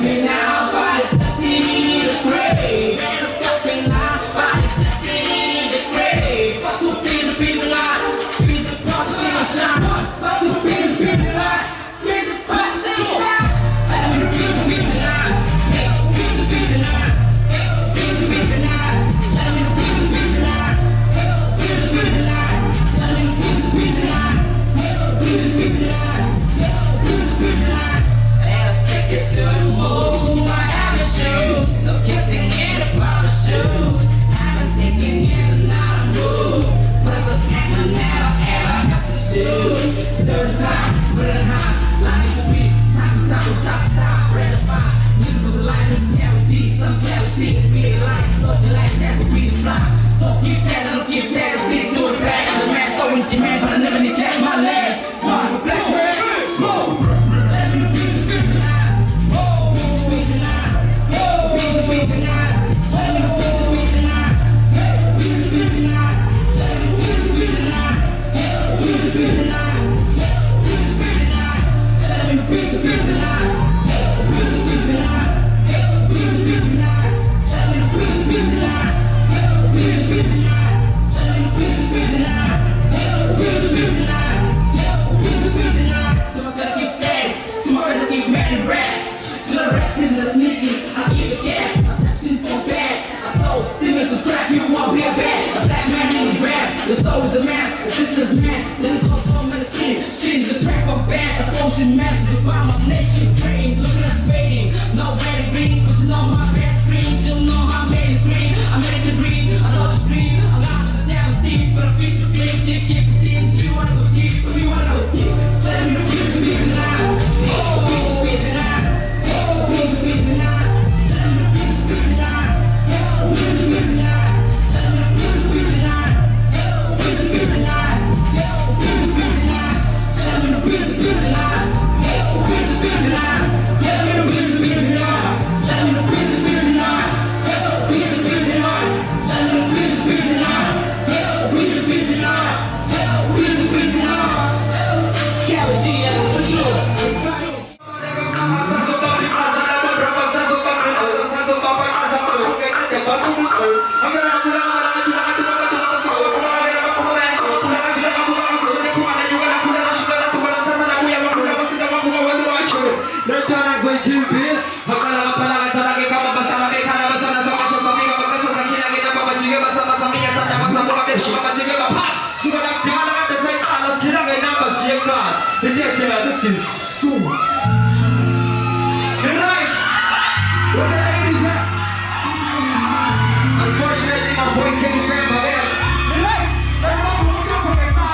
Now, by the Ocean massive about my nation's dream. Look at us fading, no way to green, but you know my best dreams. You know how I made it scream. I made the dream, I know what you dream. A lot of us never steep, but a future clean. Keep it in. Do you wanna go deep? Or do you wanna go deep? Tell me the piece now. Piece now. Piece now. Tell me the piece now. Piece now. Tell me the piece now. Piece now. Unfortunately, my boy can't stand my head. The lights! Everyone will come from the side.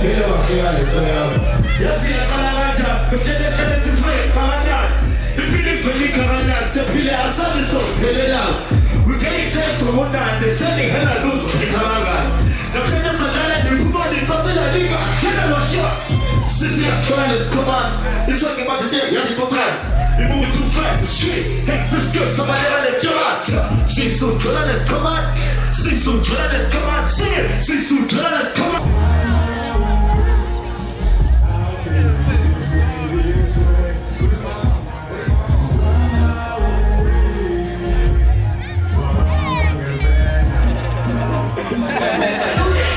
Sphephelo, Zikhali, Tongaat. Yasina kalanja, befike challenge free, kalanja. Befike free kalanja, sepile asali so, pelela. We getting text from one and they sending hella loose, it's kalanja. The players are telling the people they talk to the liga, kill them a shot. Sisi ya journalist, come on. It's talking about today, yes, it's okay. We move too fast, the street. Next this good, somebody let it kill us. See some journalists, come on. See some journalists, come on. See some journalists, come on.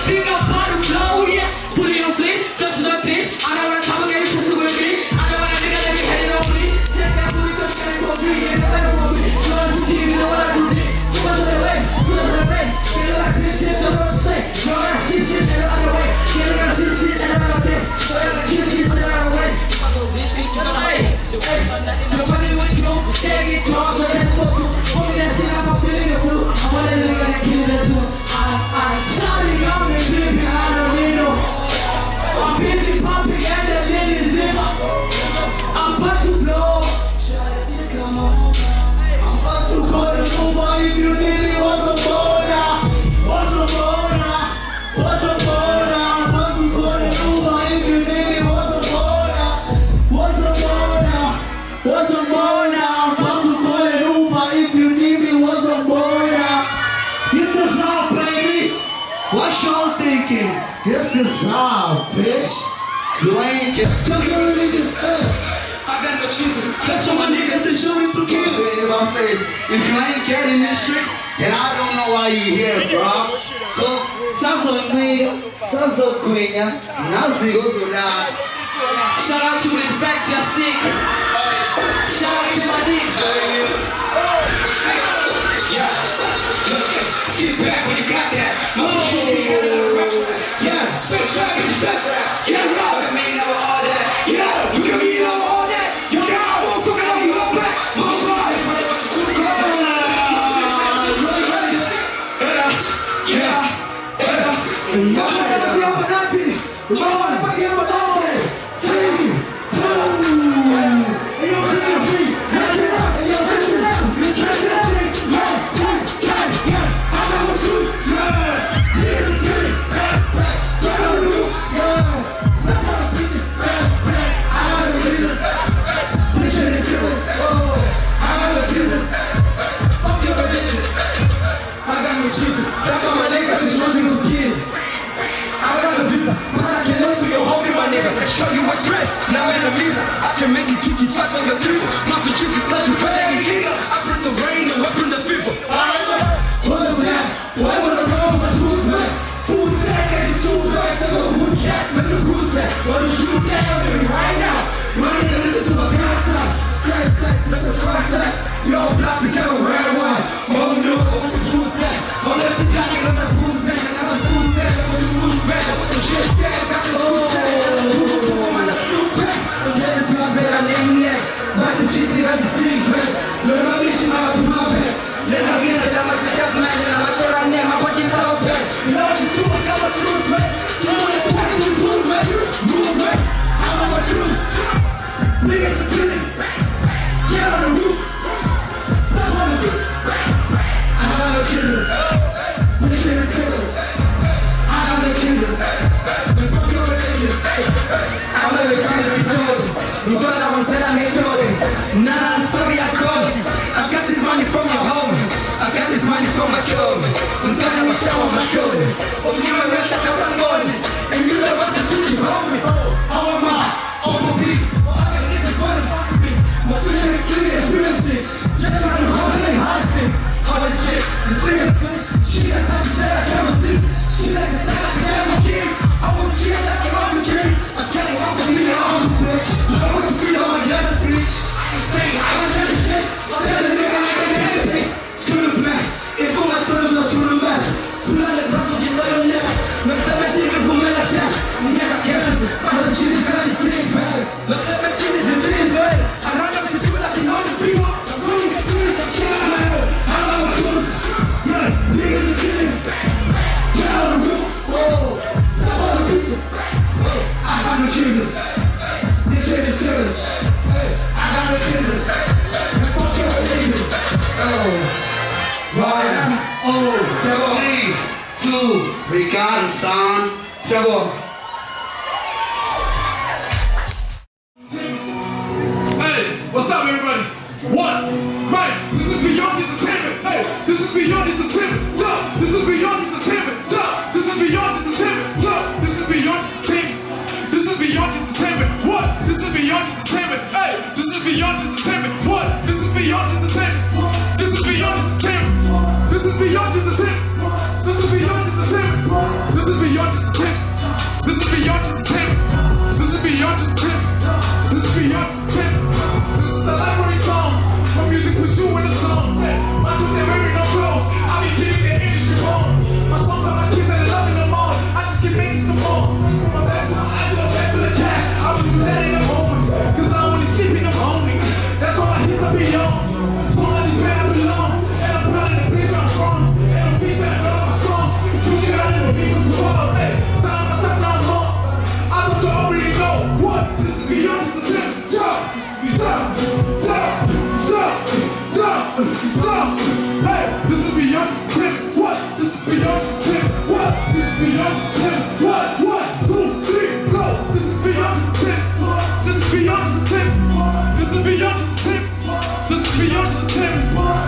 Pick up on the flow, yeah. Put it on flip, flex it up in. I know what I'm talking about, it's just with me. I know what I think, let me hit it on me. Check that booty, cause you can't go free. Yeah, nobody want me. You know what you do, you know what I do. You want to the way, put it on the way. Get it like this, get it on the say. You know what I see, shit, and I'm on the way. Get it on the shit, and I'm on the way. So I got kids, and I'm on the way. Hey, you know what I do with you? Can't get caught, but can't go through. Put me that shit, I'm feeling the blue. I want to look at kill this one. Shawty got me living out of Reno. I'm busy popping at the linen zimmer. I'm about to blow. Just come on. I'm about to call the Uber if you need me. What's a border? What's a border? What's a border? I'm about to call the Uber if you need me. What's a border? What's a border? What's a border? I'm about to call the Uber if you need me. What's a border? It's the South, baby. What y'all thinking? It's the South, bitch. You ain't get took your religious first. I got no Jesus. That's what my niggas they show me to kill. In my face. If you ain't getting this shit, then I don't know why you here, bro. Cause sons of me, sons of Queen, Nazi goes down. Shout out to respect your sick. Shout out to my nigga. Yeah, look, sit back when you got that. Yeah, spit trap, yeah, rock. You can mean over all that. Yeah, you can mean over all that. You got one fucking over your back. Move on. Show you what's red, now enemies. I can make you keep you trust on your people. Not for Jesus, cause you feel like a nigga. I bring the rain and I bring the fever. Hold up now, why would I run my tools back? Who's back and it's too back to the hood cat, make the cruise back. What is you down with me right now? Running to listen to my concert. Tight, that's a cross shot. Yo, block became a red one. Oh no, what's the truth back? Oh, let's see, got it on the cruise back. And I'm a school back, I'm a cruise back. What's the shit back? Got the cruise back. Bate cheese and the secret. Learn how to see my puppet. Learn how to get that much gas man and I'm a children name. I'm watching the open. You know what you do, I got my truth, man. You know what's passing you through, man. Move, man. I got my truth. Niggas are killing. Get on the roof. Stop on the roof. I got no children. This shit is serious. I got no children. Fuck your religion. I'm never trying to be told. You thought I was I made building. Nah, I'm sorry I called. I got this money from your home. I got this money from my job. I'm gonna shower my shoulder. Oh, you are rest like a sun. And you know what to do, you hold me. Oh, my, oh, my people. I got niggas running back with me. My future is clear as real shit. Just like a whole thing, hard shit. Hard shit. This thing is bitch. She that's how she said I can't resist. She like a child, like a damn king. I want she like an awesome king. I'm getting off of me, an awesome bitch. I want to see all my guys, bitch. I ain't saying, I ain't telling shit. I'm telling a nigga I can anything. To the back, if all my sons are to the back. To the left, that's what you let them never. No 17, go me like that. I'm here, I can't. What? Right, this is beyond entertainment. Hey, this is beyond entertainment. Jump, this is beyond entertainment. Jump, this is beyond entertainment. Jump, this is beyond entertainment. This is beyond entertainment. What? This is beyond entertainment. Hey, this is beyond entertainment. What? This is beyond entertainment. This is beyond entertainment. This is beyond entertainment. This is beyond entertainment. This is beyond entertainment. This is beyond entertainment. This is beyond entertainment. This is beyond entertainment. This is a library song. My music puts you in the song. Hey, my truth ain't wearing no clothes. I be keeping the industry warm. My songs are my kids and they loving them all. I just keep making some more. My back to my eyes, go back to the cash. I will do that in the moment. Cause I only sleep in the morning. That's why my hits are beyond. So all these men I belong. And I'm proud of the place where I'm from. And I'm featuring all my songs. You should have never been so hard. Hey, stop myself now home. I thought you already know what. This is beyond this attempt. Jump, jump, jump, jump, jump, jump. Hey, this is beyond this attempt. What? This is beyond this attempt. What? This is beyond this attempt. What? 1, 2, 3, go. This is beyond this attempt. This is beyond this attempt. This is beyond this attempt. This is beyond this attempt.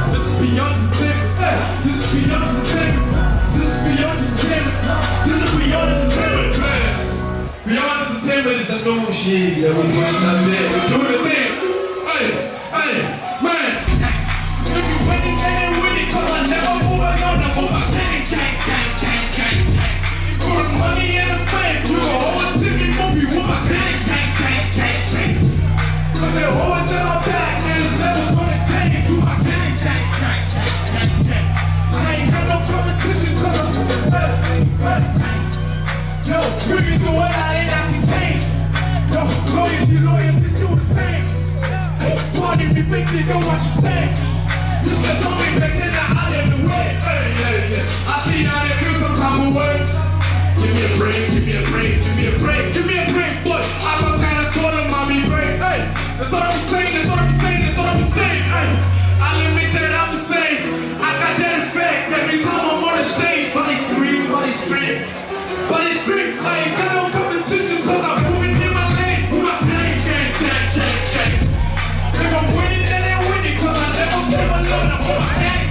This is beyond this attempt. Hey, this is beyond this attempt. This is beyond this attempt. This is beyond this attempt, man. Beyond entertainment is the new shit that we're pushing up there. We're doing the thing. Hey, man. If you winning, then you winning. Cause I never move alone. I move my gang. For the money and the fame, you gon' always see me movie with my gang. Cause they always in my back, and it's never gonna take it. You my gang. I ain't got no competition cause I'm Yo, you can do what I ain't not contained. Yo, loyalty, do the same. Party me, big nigga, what you say? You said told me back then that I led the way. Hey. I see now they feel some type of way. Give me a break, give me a break, give me a break, give me a break, boy. I sometimes told them I'll be break. Hey, they thought I was saying, they thought I was saying, they thought I was saying. Hey, I'll admit that I'm the same. I got that effect every time I'm on the stage. But they scream, but they scream. But it's free, I ain't got no competition cause I'm moving in my lane. With my gang. If I'm winning, then I'm winning cause I never give a love. I'm on my gang.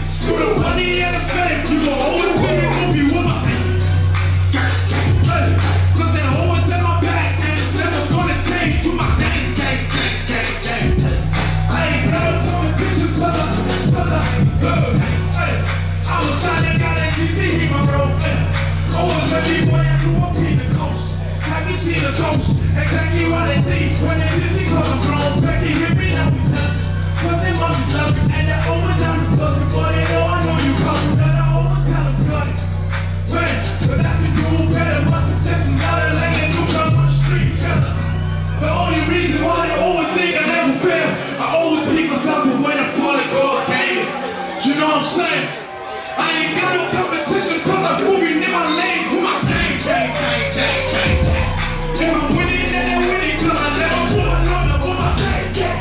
Screw the money and the fame, you gon' always see me movie with my gang. Cause they always in my back and it's never gonna change. You my gang. I ain't got no competition cause I was trying to get that GC in my road. I was a D-boy, I grew up in the coast. Have you seen the ghost? Exactly what they see when they see cause I'm grown. Becky hit me, now we test. Cause they must be loving. And they're always down to plus me. But they know I know you coming. And I always tell them cut it. Man, cause I can do better. My success is out of lane and you come on the street, fella. The only reason why they always think I never fail, I always pick myself up when I fall and go again. You know what I'm saying? I ain't got no competition cause I'm moving in my lane with my gang. If I'm winning, then I'm winning cause I never move alone. I'm with my gang.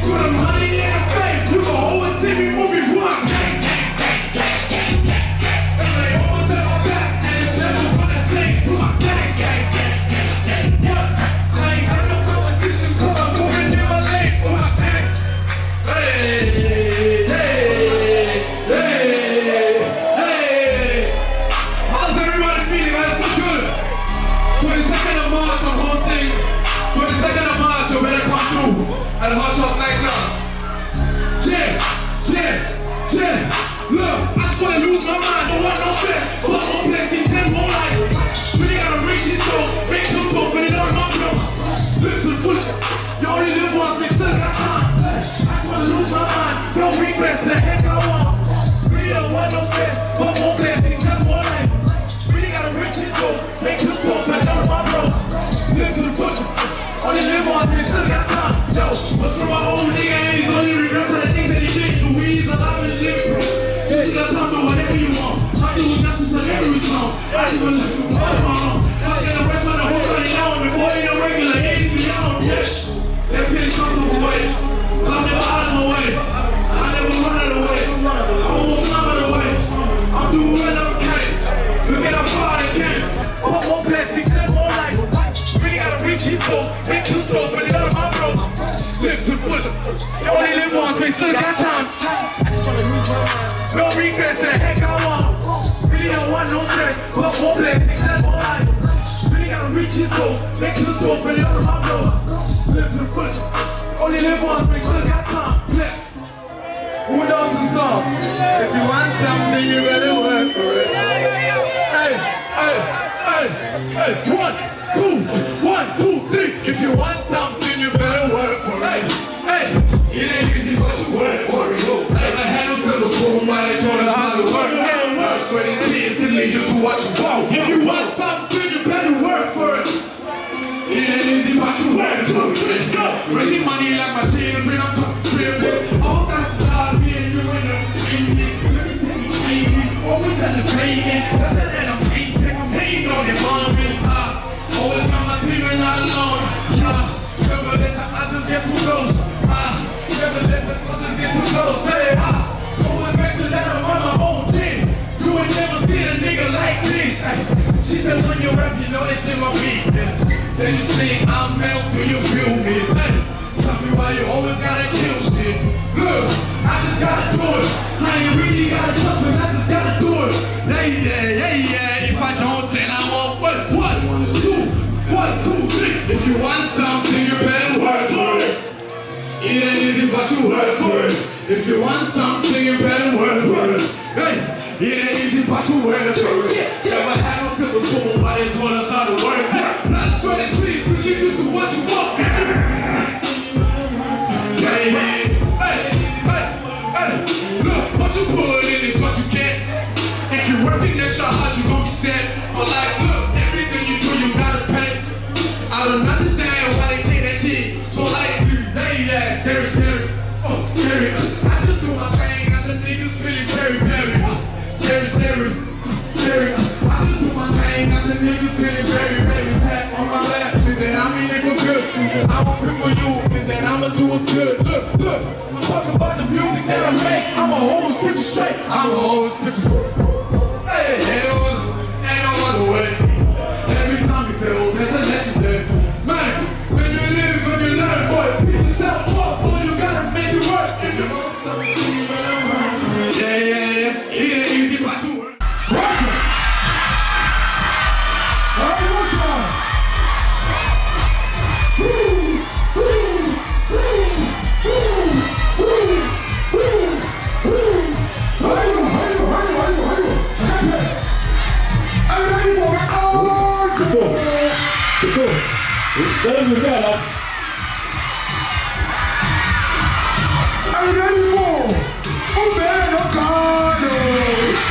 For the money and the fame, you gon' always see me moving with my gang. And they always have my back and it's never gonna change with my gang. I ain't got no competition cause I'm moving in my lane with my gang. How's everybody feeling? That's so good. 22nd of March, I'm hosting. 22nd of March, you better come through at the Hot Shots nightclub. Look, I just wanna lose my mind. Don't want no stress, but more blessings and more life. Really gotta reach this goal, make some goals, but it don't come through. Look to the fullest. You only live once, we still got time. I just wanna lose my mind. Don't regress, the heck I want. Really don't want no stress, but more blessings and more life. Really gotta reach this goal, make some goals, but it don't come through. Look to the fullest. Only live once, we still got time. Yo, what's from my old nigga and he's only regrets for the things that he did. The weeds alive in the lips, bro. You still got time for whatever you want. I do justice to every song. I just wanna listen to all of my own. I get the rest of the whole 30 now and before they know regular 80 beyond. Yeah, they're pretty comfortable ways. So I'm never out of my way. I never run out of the way. Don't put it on my door. Live to the push. Only live once, make sure got time. Flip. Who knows the song? If you want something, you better work for it. Hey, hey, hey, hey. 1, 2, 3. If you want something, you better work for it. Hey, it ain't easy, but you work for it. Hey, I had no simple school, but they told us how to work. Blood, sweat, and tears to lead you to what you want. If you want something, you better work for it. It ain't easy, but you work for it. Go! Raising money like my children, I'm talking tripping. All kinds of jobs, me and you in the same thing. Let me say me hating, always celebrating. That's it, and I'm pacing, I'm hating on their moments. Always got my team and not alone. Never let the others get too close. Never let the others get too close. Hey, always make sure that I'm on my own team. You ain't never seen a nigga like this. She said when you rap, you know that shit my weakness. Then you sing, I'm melt, do you feel me? Hey, tell me why you always gotta kill shit. Look, I just gotta do it. I ain't really gotta trust me, I just gotta do it. Yeah. If I don't, then I won't. What? 1, 2, 3. If you want something, you better work for it. It ain't easy, but you work for it. If you want something, you better work for it. Hey, it ain't easy, but you work for it. Never had no simple school, but they taught us how to work. Blood, sweat, and tears will lead you to what you want. Hey, look, what you put in is what you get. If you're working extra hard, you gon' be set. But like, look, everything you do, you gotta pay. I don't understand why they take that shit so lightly. They scary. Oh, scary. I just do my thing, and the niggas feeling very. Scary. I just do my thing, and the niggas feeling very. Tap on my lap, is that I mean it was good. I won't pray for you, is that I'ma do what's good. Look, I'm talking about the music that I make. I'ma always keep it straight. Hey, ain't no other way. Every time you fail, there's a lesson there. Man, when you live, when you learn, boy, pick yourself up, boy, you gotta make it work. If you want something, you better work for it. Yeah. It ain't easy, but you work. Work it! Alright, one time. Ställ dig sedan. Are you ready for Umberto Carlos?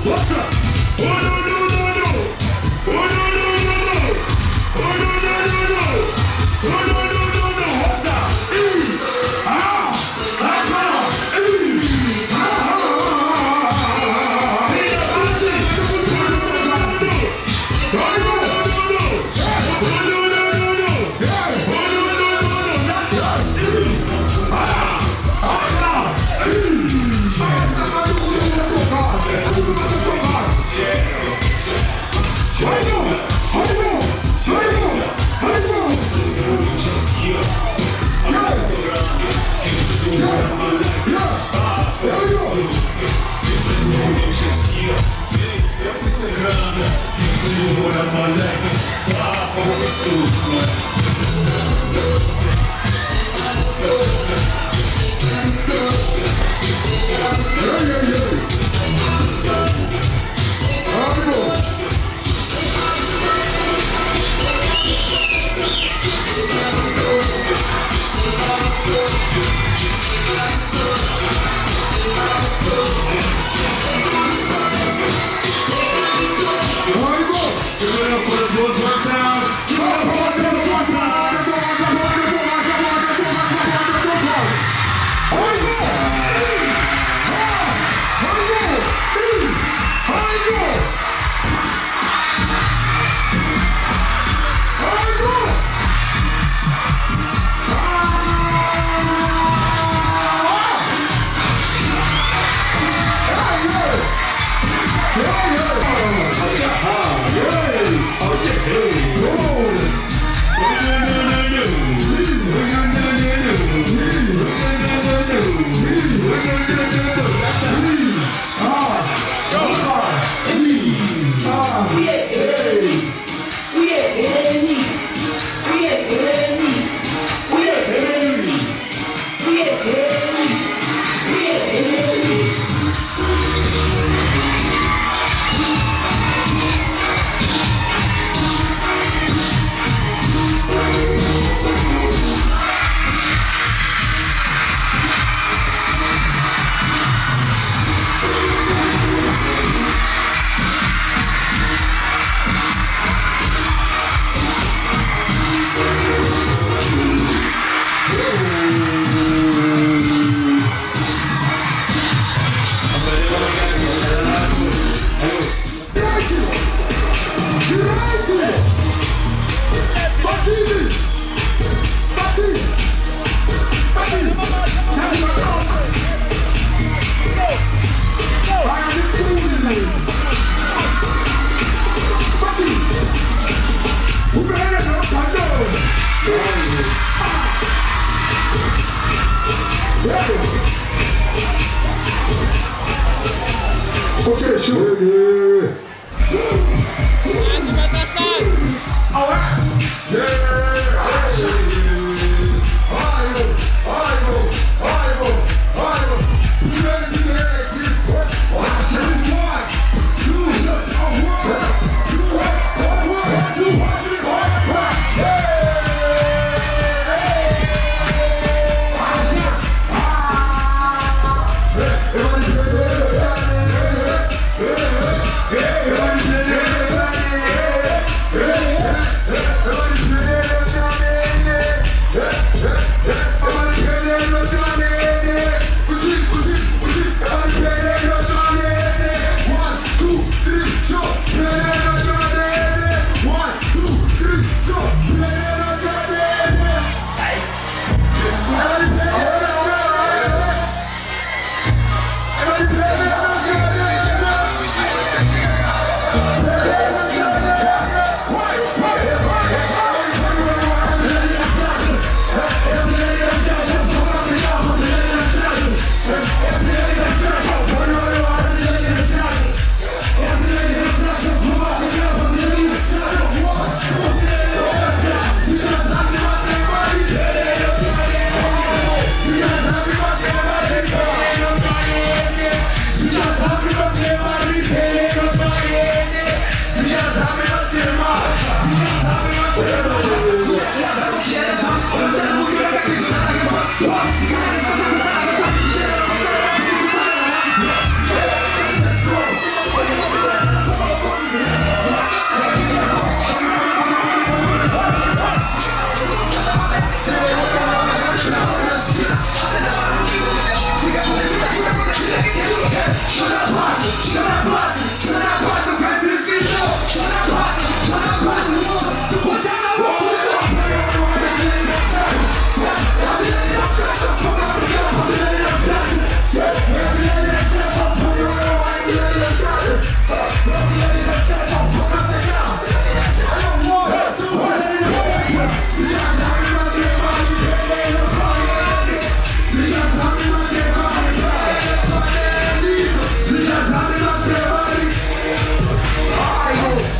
What's up? Oh no no no no! Oh no no no no! Oh no no no no! Oh no no no no! What's up? Ah! Oh yeah!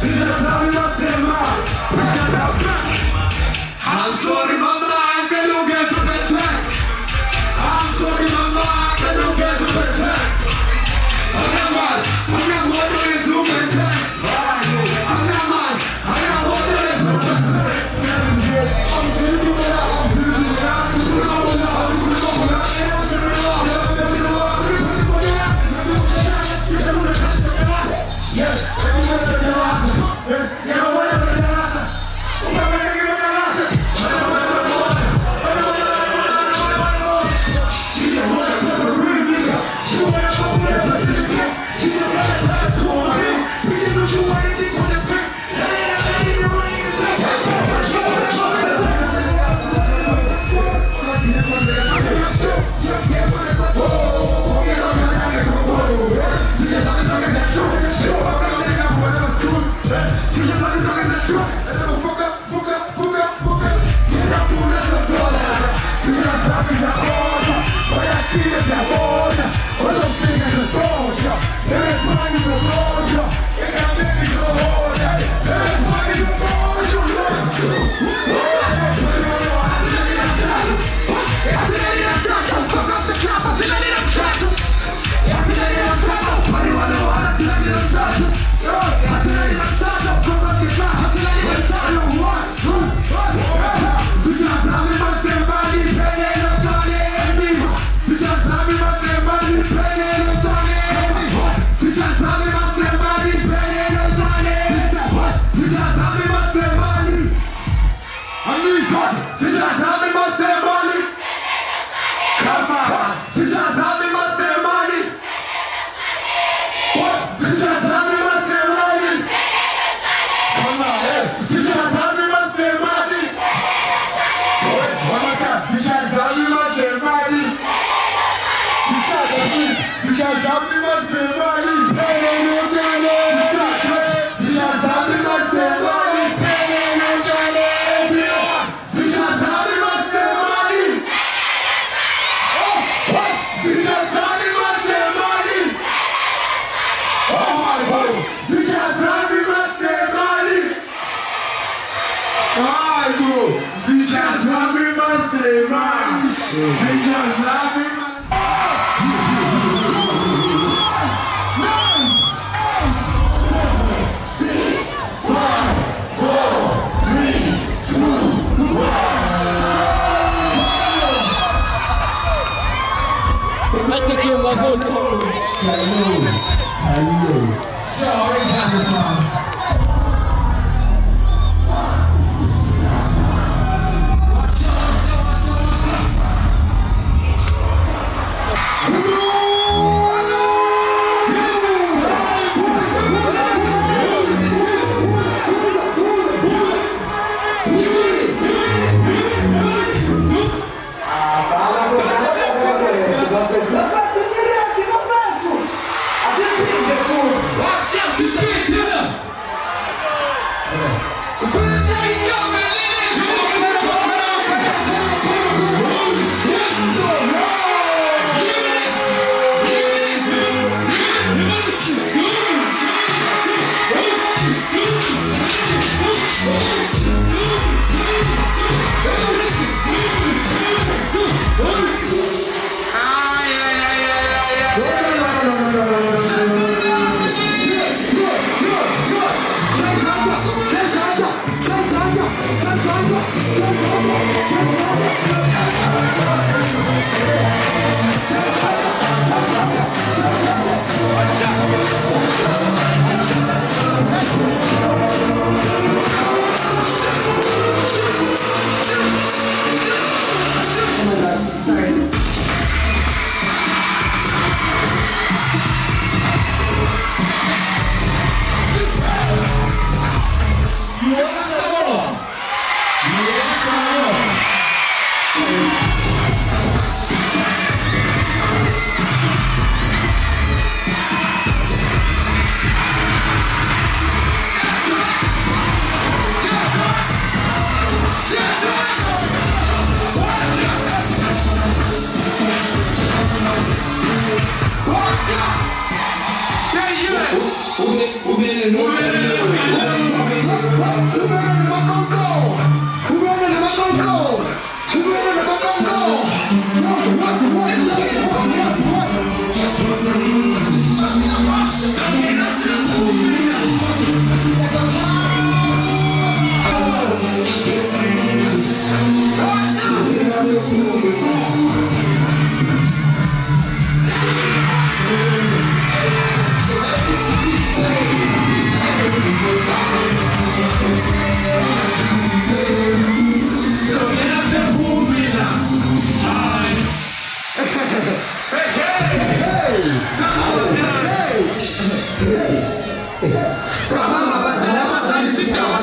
I'm sorry, mama, I can't get to the time. I'm sorry, mama, I can't get to the time. I'm not what it is to the time. I'm not what it is to the time. Mas kecil bangun.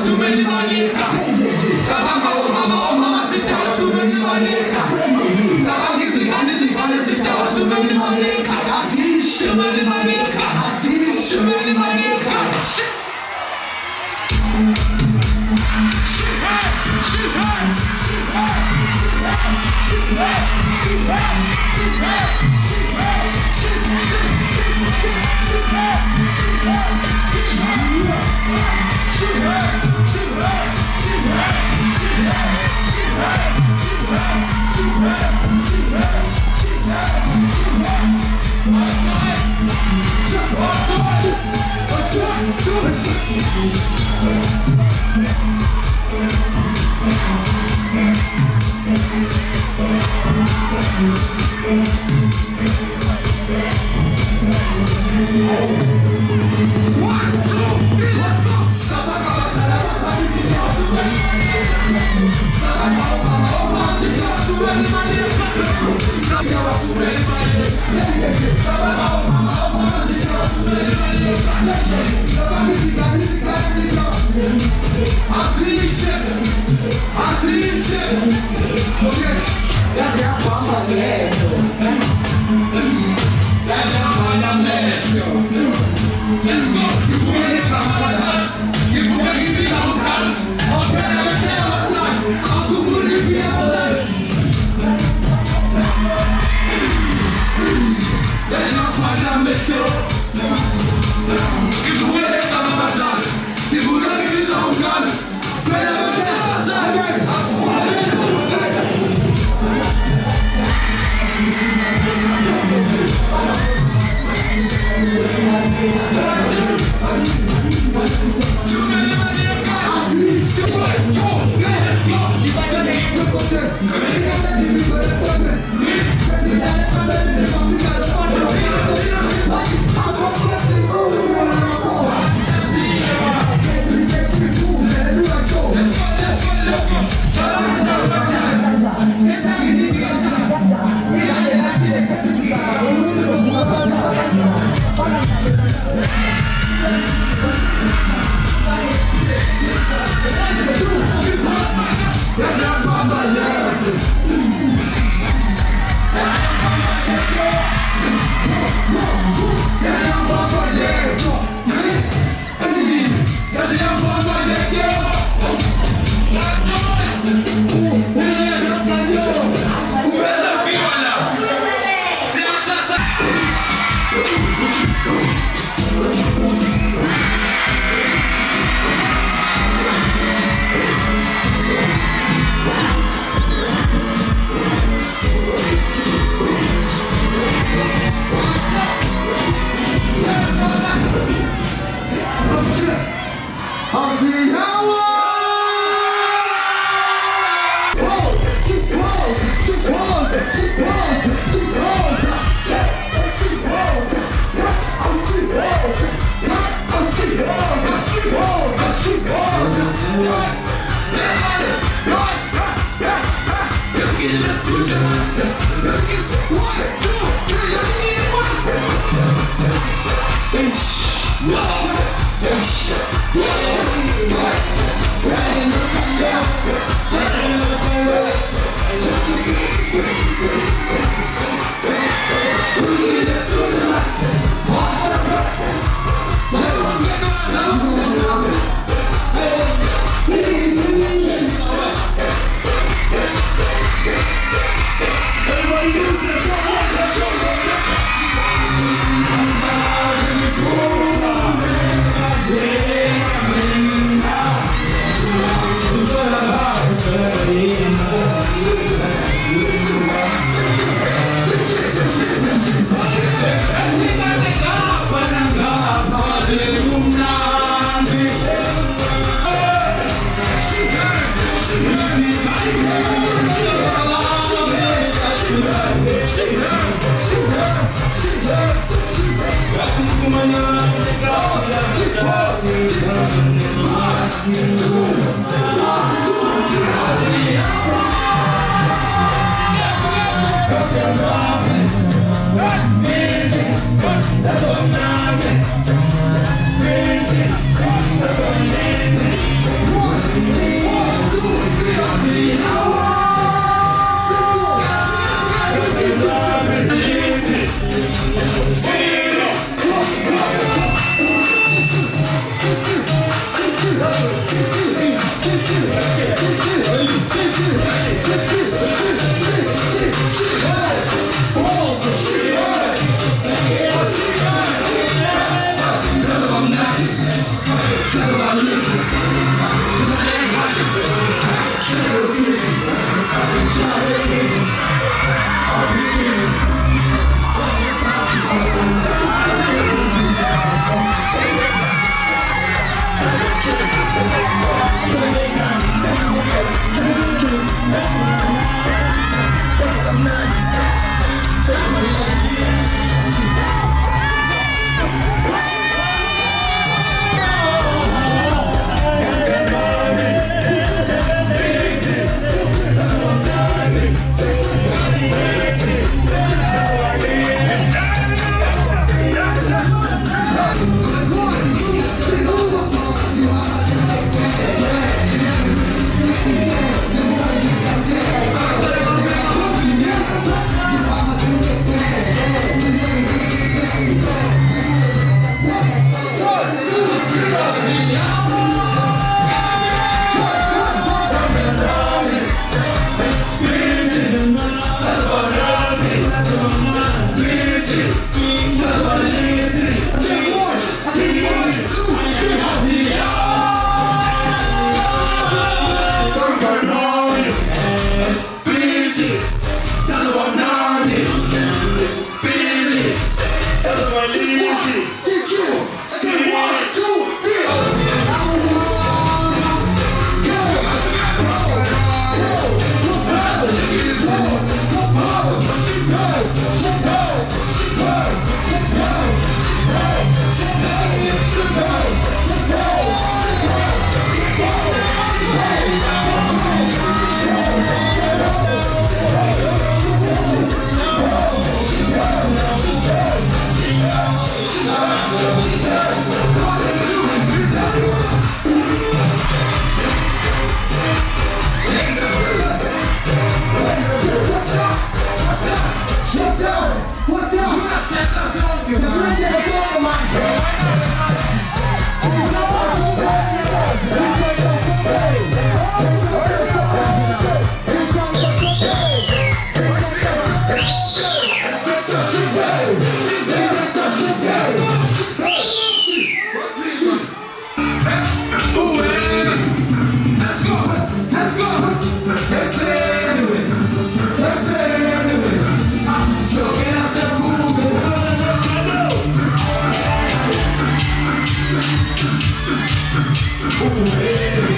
too many malika. Tabanga mama sit down too many malika. Tabanga Zikhali sit down too many malika. Too many malika. Too many malika. Hey.